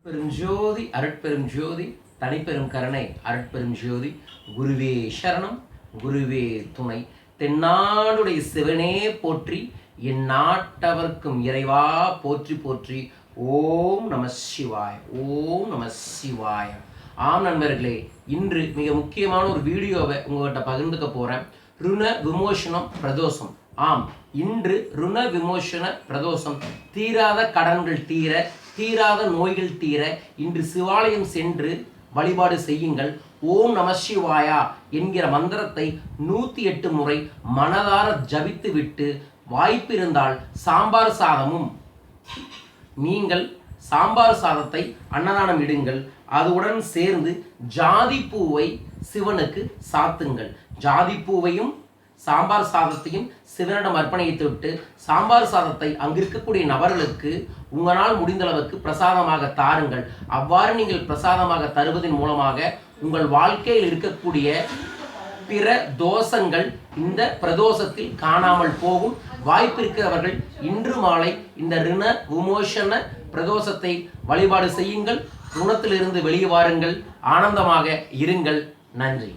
பெரும் ஜோதி அருட்பெரும் ஜோதி தனிப்பெரும் கருணை அருட்பெரும் ஜோதி குருவே சரணம் குருவே துணை தென்னாடுடைய சிவனே போற்றி என் நாட்டவர்க்கும் இறைவா போற்றி போற்றி ஓம் நம சிவாய் ஓம் நம சிவாய. ஆம் நண்பர்களே, இன்று மிக முக்கியமான ஒரு வீடியோவை உங்கள்கிட்ட பகிர்ந்துக்க போகிறேன். ருண விமோசனம் பிரதோஷம். ஆம், இன்று ருண விமோசன பிரதோஷம். தீராத கடன்கள் தீர, தீராத நோய்கள் தீர இன்று சிவாலயம் சென்று வழிபாடு செய்யுங்கள். ஓம் நம சிவாயா என்கிற மந்திரத்தை 108 முறை மனதார ஜபித்து விட்டு வாய்ப்பு இருந்தால் சாம்பார் சாதமும், நீங்கள் சாம்பார் சாதத்தை அன்னதானம் இடுங்கள். அதுடன் சேர்ந்து ஜாதி பூவை சிவனுக்கு சாத்துங்கள். ஜாதி பூவையும் சாம்பார் சாதத்தையும் சிவனிடம் அர்ப்பணித்து விட்டு சாம்பார் சாதத்தை அங்கு இருக்கக்கூடிய நபர்களுக்கு உங்களால் முடிந்தளவுக்கு பிரசாதமாக தாருங்கள். அவ்வாறு நீங்கள் பிரசாதமாக தருவதன் மூலமாக உங்கள் வாழ்க்கையில் இருக்கக்கூடிய பிற தோஷங்கள் இந்த பிரதோஷத்தில் காணாமல் போகும். வாய்ப்பு இருக்கிறவர்கள் இன்று மாலை இந்த ருண விமோசன பிரதோஷத்தை வழிபாடு செய்யுங்கள். ருணத்திலிருந்து வெளியே வாருங்கள். ஆனந்தமாக இருங்கள். நன்றி.